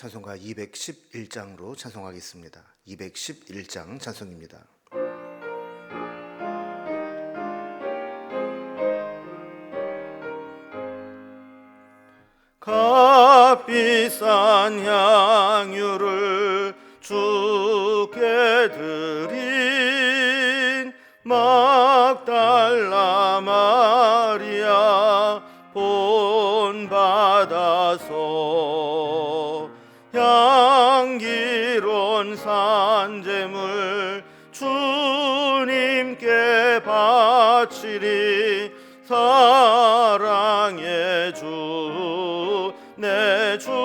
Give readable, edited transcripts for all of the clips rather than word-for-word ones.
찬송가 211장으로 찬송하겠습니다. 211장 찬송입니다. 값비싼 향유를 주께 드린 막달라 마리아 본받아서 향기로운 산제물 주님께 바치리. 사랑의 주 내 주님께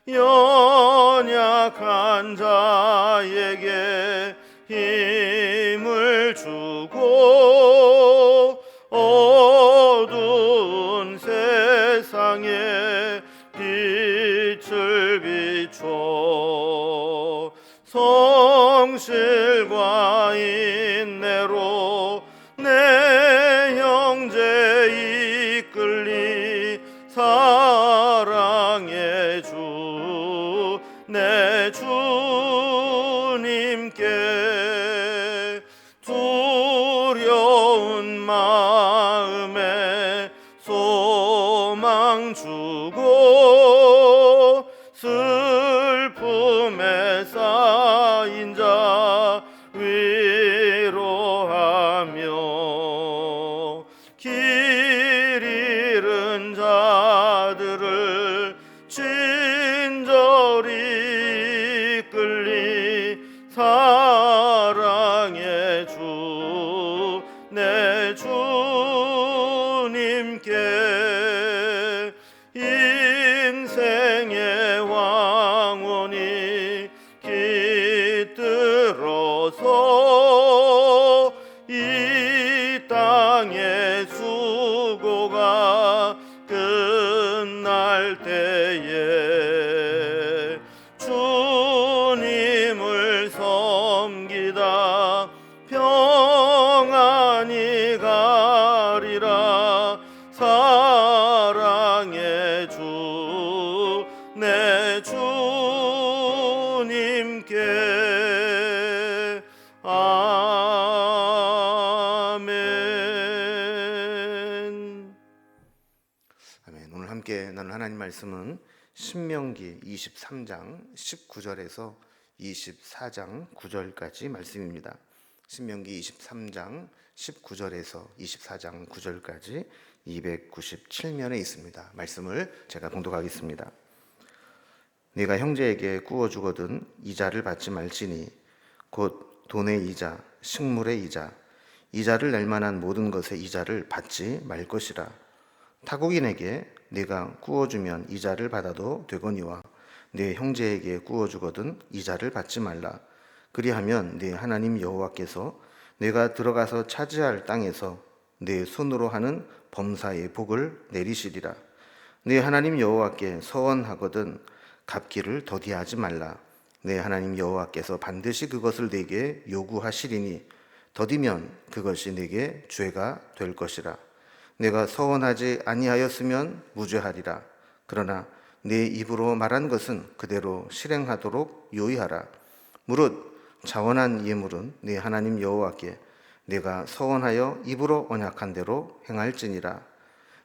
연약한 자에게 힘을 주고 어두운 세상에 빛을 비춰 성실과 인내로 내 형제 이끌리. 사랑의 주 내 주님께 두려운 마음에 소망 주고 슬픔에 쌓인 자 위로하며 길 잃은 자들을 친절히 이끌리. 사랑의 주 내 주님께 인생의 왕원이 깃들어서 이 땅의 수고가 끝날 때에 주님을 섬기다 평안히 가리라. 사랑의 주 내 주님께. 아멘. 아멘. 오늘 함께 나눌 하나님 말씀은 신명기 23장 19절에서 24장 9절까지 말씀입니다. 신명기 23장 19절에서 24장 9절까지 297면에 있습니다. 말씀을 제가 봉독하겠습니다. 네가 형제에게 구워 주거든 이자를 받지 말지니 곧 돈의 이자, 식물의 이자, 이자를 낼 만한 모든 것의 이자를 받지 말 것이라. 타국인에게 네가 구워주면 이자를 받아도 되거니와 네 형제에게 구워주거든 이자를 받지 말라. 그리하면 네 하나님 여호와께서 네가 들어가서 차지할 땅에서 네 손으로 하는 범사의 복을 내리시리라. 네 하나님 여호와께 서원하거든 갚기를 더디하지 말라. 네 하나님 여호와께서 반드시 그것을 네게 요구하시리니 더디면 그것이 네게 죄가 될 것이라. 내가 서원하지 아니하였으면 무죄하리라. 그러나 네 입으로 말한 것은 그대로 실행하도록 요의하라. 무릇 자원한 예물은 네 하나님 여호와께 내가 서원하여 입으로 언약한 대로 행할지니라.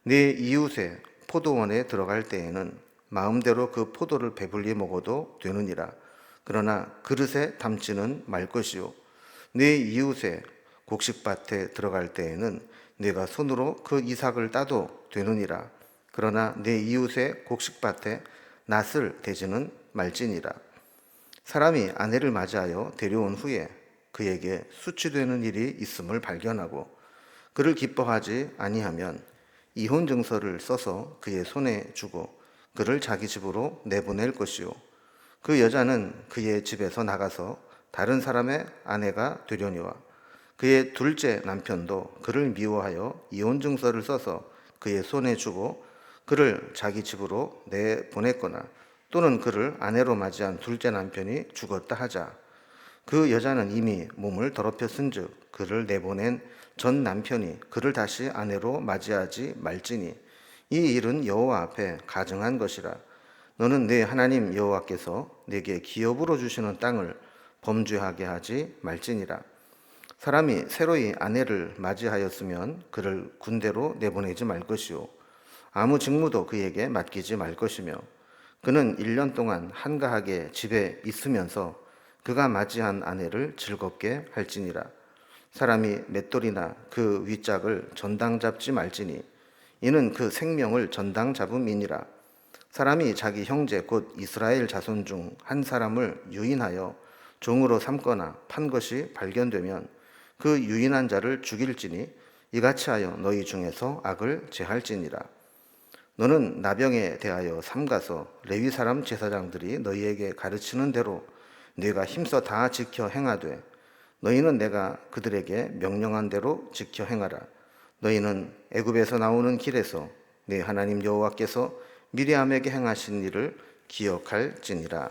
네 이웃의 포도원에 들어갈 때에는 마음대로 그 포도를 배불리 먹어도 되느니라. 그러나 그릇에 담지는 말 것이요 네 이웃의 곡식밭에 들어갈 때에는 네가 손으로 그 이삭을 따도 되느니라. 그러나 네 이웃의 곡식밭에 낫을 대지는 말지니라. 사람이 아내를 맞이하여 데려온 후에 그에게 수치되는 일이 있음을 발견하고 그를 기뻐하지 아니하면 이혼 증서를 써서 그의 손에 주고 그를 자기 집으로 내보낼 것이요 그 여자는 그의 집에서 나가서 다른 사람의 아내가 되려니와 그의 둘째 남편도 그를 미워하여 이혼 증서를 써서 그의 손에 주고 그를 자기 집으로 내보냈거나 또는 그를 아내로 맞이한 둘째 남편이 죽었다 하자. 그 여자는 이미 몸을 더럽혔은즉 그를 내보낸 전 남편이 그를 다시 아내로 맞이하지 말지니 이 일은 여호와 앞에 가증한 것이라. 너는 내 하나님 여호와께서 내게 기업으로 주시는 땅을 범죄하게 하지 말지니라. 사람이 새로이 아내를 맞이하였으면 그를 군대로 내보내지 말 것이요 아무 직무도 그에게 맡기지 말 것이며, 그는 1년 동안 한가하게 집에 있으면서 그가 맞이한 아내를 즐겁게 할지니라. 사람이 맷돌이나 그 윗짝을 전당 잡지 말지니 이는 그 생명을 전당 잡음이니라. 사람이 자기 형제 곧 이스라엘 자손 중 한 사람을 유인하여 종으로 삼거나 판 것이 발견되면 그 유인한 자를 죽일지니 이같이 하여 너희 중에서 악을 제할지니라. 너는 나병에 대하여 삼가서 레위 사람 제사장들이 너희에게 가르치는 대로 네가 힘써 다 지켜 행하되, 너희는 내가 그들에게 명령한 대로 지켜 행하라. 너희는 애굽에서 나오는 길에서 네 하나님 여호와께서 미리암에게 행하신 일을 기억할지니라.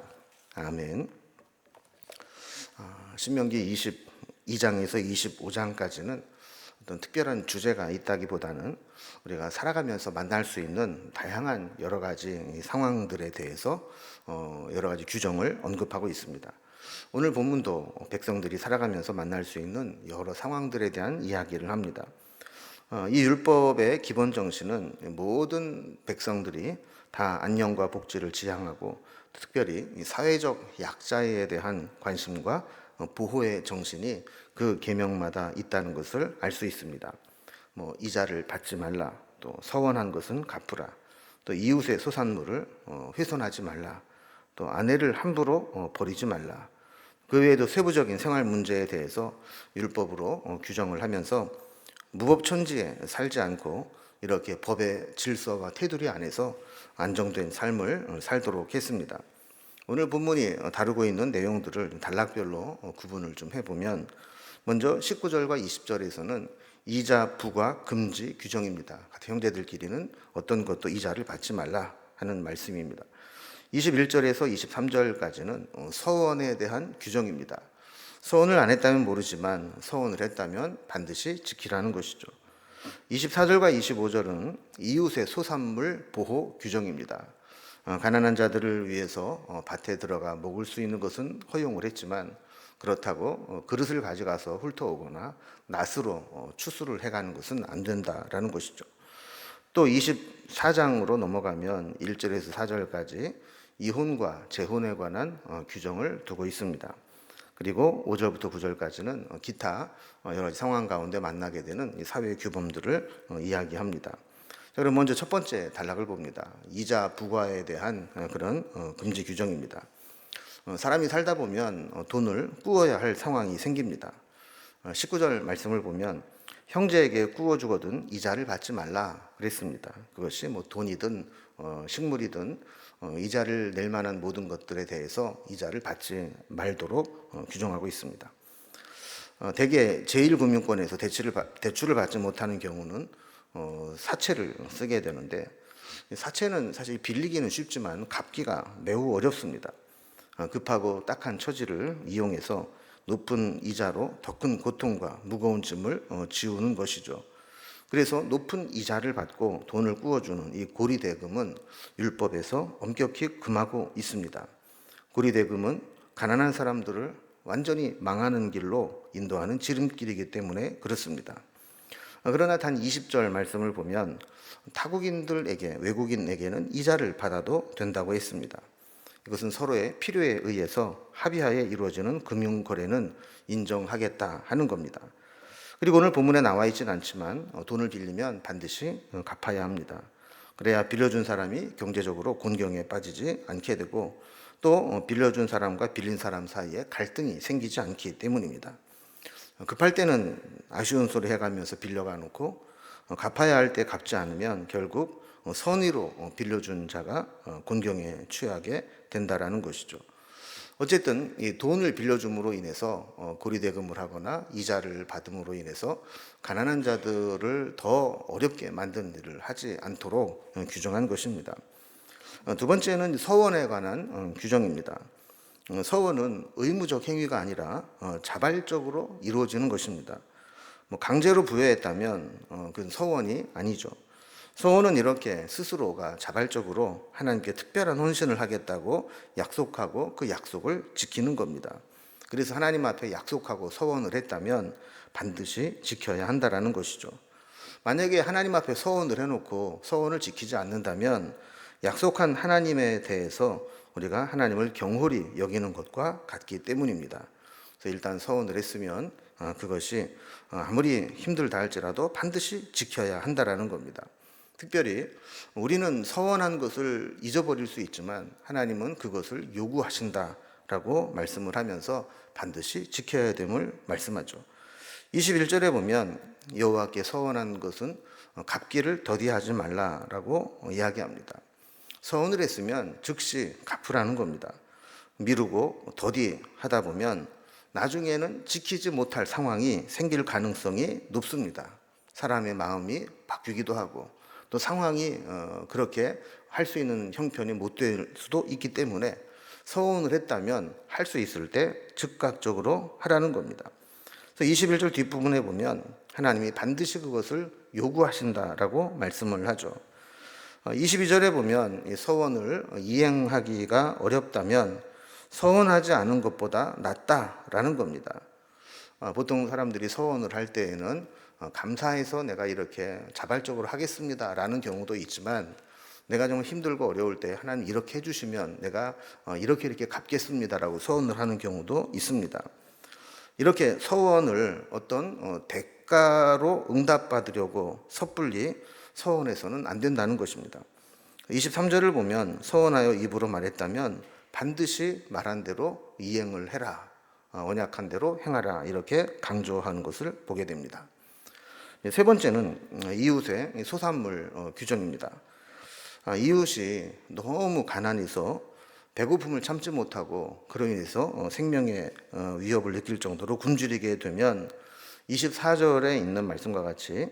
아멘. 신명기 22장에서 25장까지는 어떤 특별한 주제가 있다기보다는 우리가 살아가면서 만날 수 있는 다양한 여러 가지 상황들에 대해서 여러 가지 규정을 언급하고 있습니다. 오늘 본문도 백성들이 살아가면서 만날 수 있는 여러 상황들에 대한 이야기를 합니다. 이 율법의 기본 정신은 모든 백성들이 다 안녕과 복지를 지향하고, 특별히 사회적 약자에 대한 관심과 보호의 정신이 그 계명마다 있다는 것을 알 수 있습니다. 이자를 받지 말라, 또 서원한 것은 갚으라, 또 이웃의 소산물을 훼손하지 말라, 또 아내를 함부로 버리지 말라. 그 외에도 세부적인 생활 문제에 대해서 율법으로 규정을 하면서 무법천지에 살지 않고 이렇게 법의 질서와 테두리 안에서 안정된 삶을 살도록 했습니다. 오늘 본문이 다루고 있는 내용들을 단락별로 구분을 좀 해보면, 먼저 19절과 20절에서는 이자 부과 금지 규정입니다. 같은 형제들끼리는 어떤 것도 이자를 받지 말라 하는 말씀입니다. 21절에서 23절까지는 서원에 대한 규정입니다. 서원을 안 했다면 모르지만 서원을 했다면 반드시 지키라는 것이죠. 24절과 25절은 이웃의 소산물 보호 규정입니다. 가난한 자들을 위해서 밭에 들어가 먹을 수 있는 것은 허용을 했지만, 그렇다고 그릇을 가져가서 훑어오거나 낫으로 추수를 해가는 것은 안 된다라는 것이죠. 또 24장으로 넘어가면 1절에서 4절까지 이혼과 재혼에 관한 규정을 두고 있습니다. 그리고 5절부터 9절까지는 기타 여러 가지 상황 가운데 만나게 되는 사회 규범들을 이야기합니다. 자, 그럼 먼저 첫 번째 단락을 봅니다. 이자 부과에 대한 그런 금지 규정입니다. 사람이 살다 보면 돈을 꾸어야 할 상황이 생깁니다. 19절 말씀을 보면 형제에게 꾸어주거든 이자를 받지 말라 그랬습니다. 그것이 돈이든 식물이든 이자를 낼 만한 모든 것들에 대해서 이자를 받지 말도록 규정하고 있습니다. 대개 제1금융권에서 대출을 받지 못하는 경우는 사채를 쓰게 되는데, 사채는 사실 빌리기는 쉽지만 갚기가 매우 어렵습니다. 급하고 딱한 처지를 이용해서 높은 이자로 더 큰 고통과 무거운 짐을 지우는 것이죠. 그래서 높은 이자를 받고 돈을 꾸어주는 이 고리대금은 율법에서 엄격히 금하고 있습니다. 고리대금은 가난한 사람들을 완전히 망하는 길로 인도하는 지름길이기 때문에 그렇습니다. 그러나 단 20절 말씀을 보면 타국인들에게, 외국인에게는 이자를 받아도 된다고 했습니다. 이것은 서로의 필요에 의해서 합의하에 이루어지는 금융거래는 인정하겠다 하는 겁니다. 그리고 오늘 본문에 나와 있지는 않지만 돈을 빌리면 반드시 갚아야 합니다. 그래야 빌려준 사람이 경제적으로 곤경에 빠지지 않게 되고, 또 빌려준 사람과 빌린 사람 사이에 갈등이 생기지 않기 때문입니다. 급할 때는 아쉬운 소리 해가면서 빌려가 놓고 갚아야 할 때 갚지 않으면 결국 선의로 빌려준 자가 곤경에 취하게 된다라는 것이죠. 어쨌든 이 돈을 빌려줌으로 인해서 고리대금을 하거나 이자를 받음으로 인해서 가난한 자들을 더 어렵게 만드는 일을 하지 않도록 규정한 것입니다. 두 번째는 서원에 관한 규정입니다. 서원은 의무적 행위가 아니라 자발적으로 이루어지는 것입니다. 강제로 부여했다면 그건 서원이 아니죠. 소원은 이렇게 스스로가 자발적으로 하나님께 특별한 헌신을 하겠다고 약속하고 그 약속을 지키는 겁니다. 그래서 하나님 앞에 약속하고 서원을 했다면 반드시 지켜야 한다라는 것이죠. 만약에 하나님 앞에 서원을 해놓고 서원을 지키지 않는다면 약속한 하나님에 대해서 우리가 하나님을 경홀히 여기는 것과 같기 때문입니다. 그래서 일단 서원을 했으면 그것이 아무리 힘들다 할지라도 반드시 지켜야 한다라는 겁니다. 특별히 우리는 서원한 것을 잊어버릴 수 있지만 하나님은 그것을 요구하신다라고 말씀을 하면서 반드시 지켜야 됨을 말씀하죠. 21절에 보면 여호와께 서원한 것은 갚기를 더디하지 말라라고 이야기합니다. 서원을 했으면 즉시 갚으라는 겁니다. 미루고 더디하다 보면 나중에는 지키지 못할 상황이 생길 가능성이 높습니다. 사람의 마음이 바뀌기도 하고 또 상황이 그렇게 할 수 있는 형편이 못 될 수도 있기 때문에 서원을 했다면 할 수 있을 때 즉각적으로 하라는 겁니다. 그래서 21절 뒷부분에 보면 하나님이 반드시 그것을 요구하신다라고 말씀을 하죠. 22절에 보면 이 서원을 이행하기가 어렵다면 서원하지 않은 것보다 낫다라는 겁니다. 보통 사람들이 서원을 할 때에는 감사해서 내가 이렇게 자발적으로 하겠습니다라는 경우도 있지만 내가 좀 힘들고 어려울 때 하나님 이렇게 해주시면 내가 이렇게 갚겠습니다라고 서원을 하는 경우도 있습니다. 이렇게 서원을 어떤 대가로 응답받으려고 섣불리 서원해서는 안 된다는 것입니다. 23절을 보면 서원하여 입으로 말했다면 반드시 말한 대로 이행을 해라. 언약한 대로 행하라. 이렇게 강조하는 것을 보게 됩니다. 세 번째는 이웃의 소산물 규정입니다. 이웃이 너무 가난해서 배고픔을 참지 못하고 그로 인해서 생명의 위협을 느낄 정도로 굶주리게 되면 24절에 있는 말씀과 같이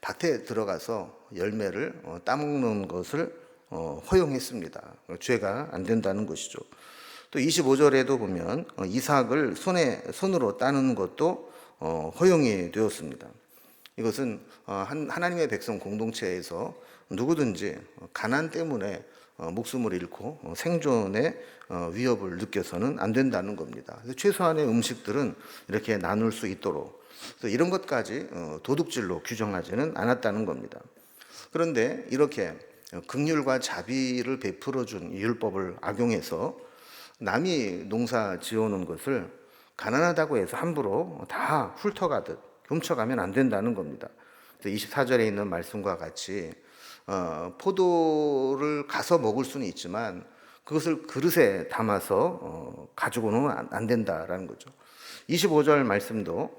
밭에 들어가서 열매를 따먹는 것을 허용했습니다. 죄가 안 된다는 것이죠. 또 25절에도 보면 이삭을 손으로 따는 것도 허용이 되었습니다. 이것은 하나님의 백성 공동체에서 누구든지 가난 때문에 목숨을 잃고 생존의 위협을 느껴서는 안 된다는 겁니다. 그래서 최소한의 음식들은 이렇게 나눌 수 있도록 이런 것까지 도둑질로 규정하지는 않았다는 겁니다. 그런데 이렇게 긍휼과 자비를 베풀어준 율법을 악용해서 남이 농사 지어놓은 것을 가난하다고 해서 함부로 다 훑어가듯 훔쳐가면 안 된다는 겁니다. 24절에 있는 말씀과 같이 포도를 가서 먹을 수는 있지만 그것을 그릇에 담아서 가지고는 안 된다라는 거죠. 25절 말씀도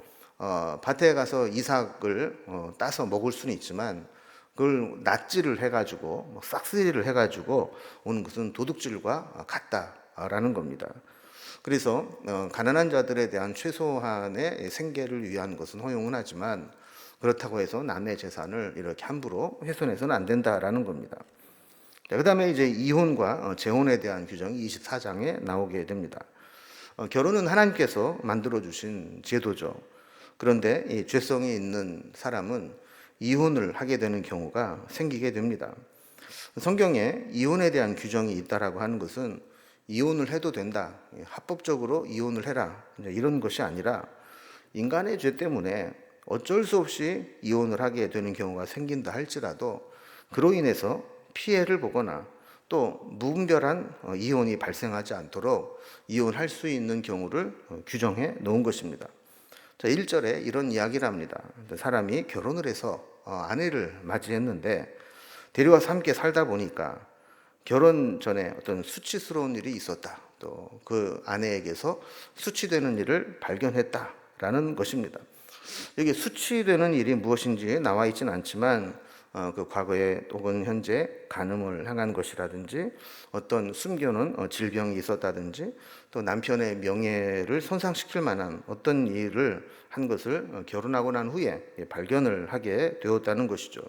밭에 가서 이삭을 따서 먹을 수는 있지만 그걸 낫지를 해가지고 싹쓸이를 해가지고 오는 것은 도둑질과 같다라는 겁니다. 그래서 가난한 자들에 대한 최소한의 생계를 위한 것은 허용은 하지만 그렇다고 해서 남의 재산을 이렇게 함부로 훼손해서는 안 된다라는 겁니다. 그 다음에 이제 이혼과 재혼에 대한 규정이 24장에 나오게 됩니다. 결혼은 하나님께서 만들어주신 제도죠. 그런데 이 죄성이 있는 사람은 이혼을 하게 되는 경우가 생기게 됩니다. 성경에 이혼에 대한 규정이 있다라고 하는 것은 이혼을 해도 된다, 합법적으로 이혼을 해라 이런 것이 아니라 인간의 죄 때문에 어쩔 수 없이 이혼을 하게 되는 경우가 생긴다 할지라도 그로 인해서 피해를 보거나 또 무분별한 이혼이 발생하지 않도록 이혼할 수 있는 경우를 규정해 놓은 것입니다. 자, 1절에 이런 이야기를 합니다. 사람이 결혼을 해서 아내를 맞이했는데 데려와서 함께 살다 보니까 결혼 전에 어떤 수치스러운 일이 있었다. 또 그 아내에게서 수치되는 일을 발견했다라는 것입니다. 여기 수치되는 일이 무엇인지 나와 있지는 않지만 그 과거에 혹은 현재 간음을 행한 것이라든지 어떤 숨겨놓은 질병이 있었다든지 또 남편의 명예를 손상시킬 만한 어떤 일을 한 것을 결혼하고 난 후에 발견을 하게 되었다는 것이죠.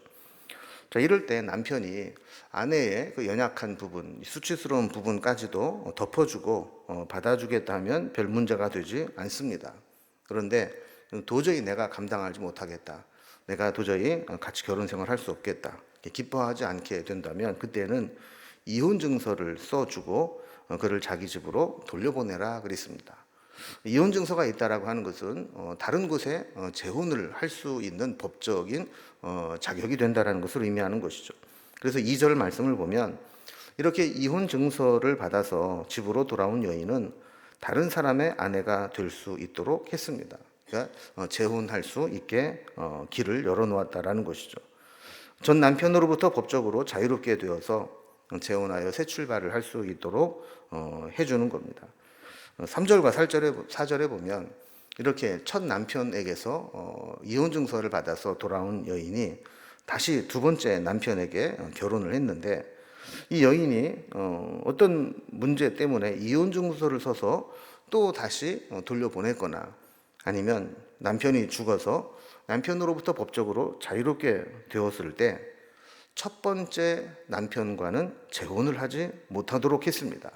자, 이럴 때 남편이 아내의 그 연약한 부분, 수치스러운 부분까지도 덮어주고 받아주겠다 하면 별 문제가 되지 않습니다. 그런데 도저히 내가 감당하지 못하겠다. 내가 도저히 같이 결혼 생활 할 수 없겠다. 기뻐하지 않게 된다면 그때는 이혼 증서를 써주고 그를 자기 집으로 돌려보내라 그랬습니다. 이혼 증서가 있다라고 하는 것은 다른 곳에 재혼을 할 수 있는 법적인 자격이 된다라는 것을 의미하는 것이죠. 그래서 2절 말씀을 보면 이렇게 이혼 증서를 받아서 집으로 돌아온 여인은 다른 사람의 아내가 될 수 있도록 했습니다. 그러니까 재혼할 수 있게 길을 열어놓았다라는 것이죠. 전 남편으로부터 법적으로 자유롭게 되어서 재혼하여 새 출발을 할 수 있도록 해주는 겁니다. 3절과 4절에 보면 이렇게 첫 남편에게서 이혼 증서를 받아서 돌아온 여인이 다시 두 번째 남편에게 결혼을 했는데 이 여인이 어떤 문제 때문에 이혼 증서를 써서 또 다시 돌려보냈거나 아니면 남편이 죽어서 남편으로부터 법적으로 자유롭게 되었을 때 첫 번째 남편과는 재혼을 하지 못하도록 했습니다.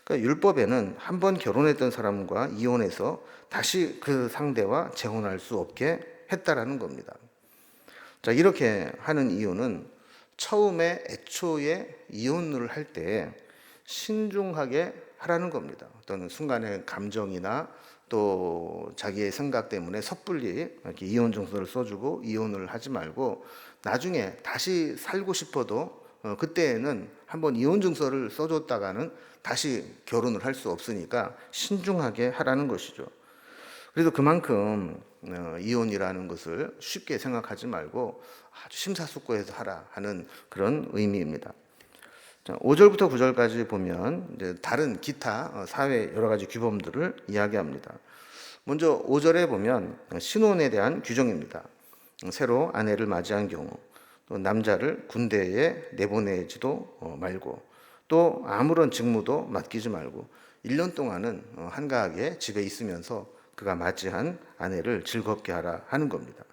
그러니까 율법에는 한 번 결혼했던 사람과 이혼해서 다시 그 상대와 재혼할 수 없게 했다라는 겁니다. 자, 이렇게 하는 이유는 처음에 애초에 이혼을 할 때 신중하게 하라는 겁니다. 어떤 순간의 감정이나 또 자기의 생각 때문에 섣불리 이렇게 이혼 증서를 써주고 이혼을 하지 말고 나중에 다시 살고 싶어도 그때는 한번 이혼 증서를 써줬다가는 다시 결혼을 할 수 없으니까 신중하게 하라는 것이죠. 그래서 그만큼 이혼이라는 것을 쉽게 생각하지 말고 아주 심사숙고해서 하라 하는 그런 의미입니다. 5절부터 9절까지 보면 이제 다른 기타 사회 여러 가지 규범들을 이야기합니다. 먼저 5절에 보면 신혼에 대한 규정입니다. 새로 아내를 맞이한 경우 또 남자를 군대에 내보내지도 말고 또 아무런 직무도 맡기지 말고 1년 동안은 한가하게 집에 있으면서 그가 맞이한 아내를 즐겁게 하라 하는 겁니다.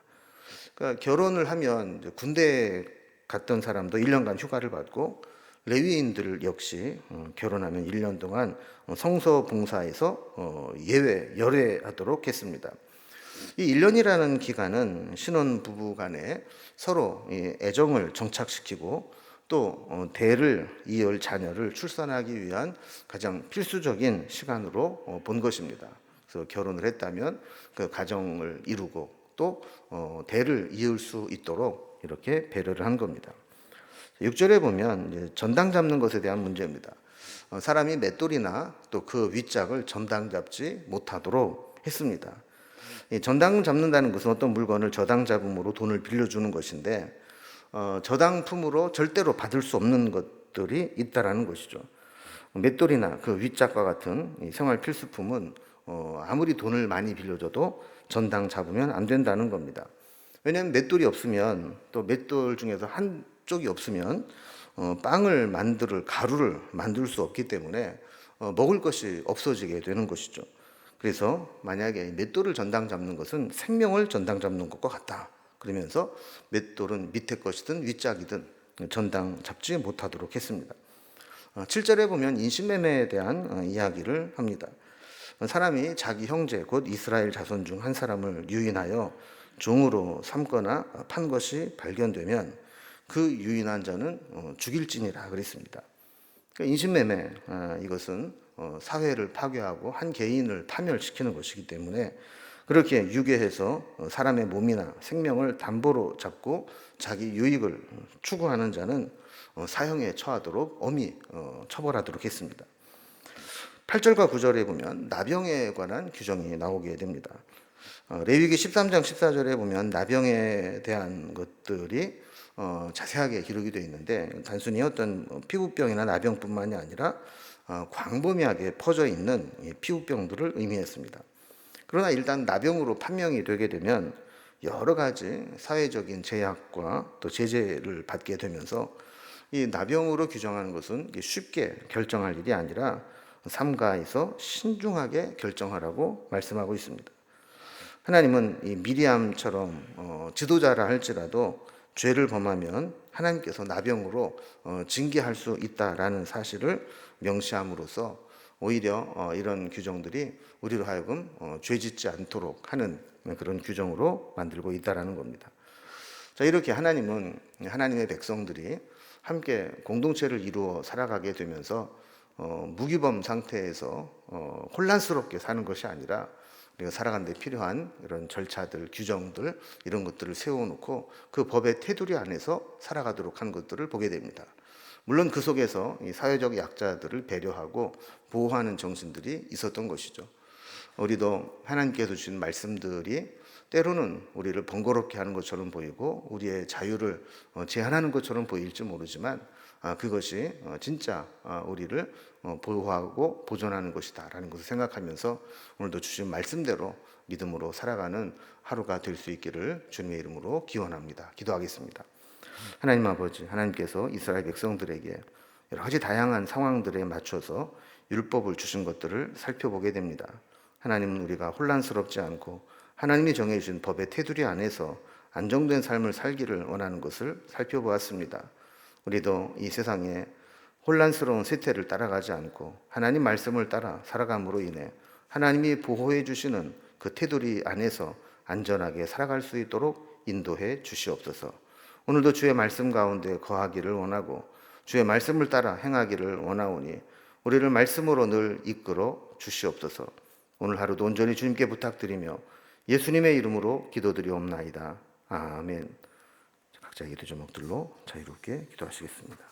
그러니까 결혼을 하면 이제 군대에 갔던 사람도 1년간 휴가를 받고 레위인들 역시 결혼하면 1년 동안 성서 봉사에서 열애하도록 했습니다. 이 1년이라는 기간은 신혼 부부 간에 서로 애정을 정착시키고 또 대를 이을 자녀를 출산하기 위한 가장 필수적인 시간으로 본 것입니다. 그래서 결혼을 했다면 그 가정을 이루고 또 대를 이을 수 있도록 이렇게 배려를 한 겁니다. 6절에 보면 이제 전당 잡는 것에 대한 문제입니다. 사람이 맷돌이나 또 그 윗짝을 전당 잡지 못하도록 했습니다. 전당 잡는다는 것은 어떤 물건을 저당 잡음으로 돈을 빌려주는 것인데 저당품으로 절대로 받을 수 없는 것들이 있다라는 것이죠. 맷돌이나 그 윗짝과 같은 생활 필수품은 아무리 돈을 많이 빌려줘도 전당 잡으면 안 된다는 겁니다. 왜냐하면 맷돌이 없으면 또 맷돌 중에서 한쪽이 없으면 빵을 만들 가루를 만들 수 없기 때문에 먹을 것이 없어지게 되는 것이죠. 그래서 만약에 맷돌을 전당 잡는 것은 생명을 전당 잡는 것과 같다. 그러면서 맷돌은 밑에 것이든 윗짝이든 전당 잡지 못하도록 했습니다. 7절에 보면 인신매매에 대한 이야기를 합니다. 사람이 자기 형제 곧 이스라엘 자손 중 한 사람을 유인하여 종으로 삼거나 판 것이 발견되면 그 유인한 자는 죽일지니라 그랬습니다. 그러니까 인신매매 이것은 사회를 파괴하고 한 개인을 파멸시키는 것이기 때문에 그렇게 유괴해서 사람의 몸이나 생명을 담보로 잡고 자기 유익을 추구하는 자는 사형에 처하도록 엄히 처벌하도록 했습니다. 8절과 9절에 보면 나병에 관한 규정이 나오게 됩니다. 레위기 13장 14절에 보면 나병에 대한 것들이 자세하게 기록이 되어 있는데 단순히 어떤 피부병이나 나병뿐만이 아니라 광범위하게 퍼져 있는 피부병들을 의미했습니다. 그러나 일단 나병으로 판명이 되게 되면 여러 가지 사회적인 제약과 또 제재를 받게 되면서 이 나병으로 규정하는 것은 쉽게 결정할 일이 아니라 삼가에서 신중하게 결정하라고 말씀하고 있습니다. 하나님은 이 미리암처럼 지도자라 할지라도 죄를 범하면 하나님께서 나병으로 징계할 수 있다라는 사실을 명시함으로써 오히려 이런 규정들이 우리로 하여금 죄짓지 않도록 하는 그런 규정으로 만들고 있다라는 겁니다. 자, 이렇게 하나님은 하나님의 백성들이 함께 공동체를 이루어 살아가게 되면서 무기범 상태에서 혼란스럽게 사는 것이 아니라 우리가 살아가는 데 필요한 이런 절차들, 규정들 이런 것들을 세워놓고 그 법의 테두리 안에서 살아가도록 하는 것들을 보게 됩니다. 물론 그 속에서 이 사회적 약자들을 배려하고 보호하는 정신들이 있었던 것이죠. 우리도 하나님께서 주신 말씀들이 때로는 우리를 번거롭게 하는 것처럼 보이고 우리의 자유를 제한하는 것처럼 보일지 모르지만 그것이 진짜 우리를 보호하고 보존하는 것이다라는 것을 생각하면서 오늘도 주신 말씀대로 믿음으로 살아가는 하루가 될 수 있기를 주님의 이름으로 기원합니다. 기도하겠습니다. 하나님 아버지, 하나님께서 이스라엘 백성들에게 여러 가지 다양한 상황들에 맞춰서 율법을 주신 것들을 살펴보게 됩니다. 하나님은 우리가 혼란스럽지 않고 하나님이 정해주신 법의 테두리 안에서 안정된 삶을 살기를 원하는 것을 살펴보았습니다. 우리도 이 세상에 혼란스러운 세태를 따라가지 않고 하나님 말씀을 따라 살아감으로 인해 하나님이 보호해 주시는 그 테두리 안에서 안전하게 살아갈 수 있도록 인도해 주시옵소서. 오늘도 주의 말씀 가운데 거하기를 원하고 주의 말씀을 따라 행하기를 원하오니 우리를 말씀으로 늘 이끌어 주시옵소서. 오늘 하루도 온전히 주님께 부탁드리며 예수님의 이름으로 기도드리옵나이다. 아멘. 각자 기도 제목들로 자유롭게 기도하시겠습니다.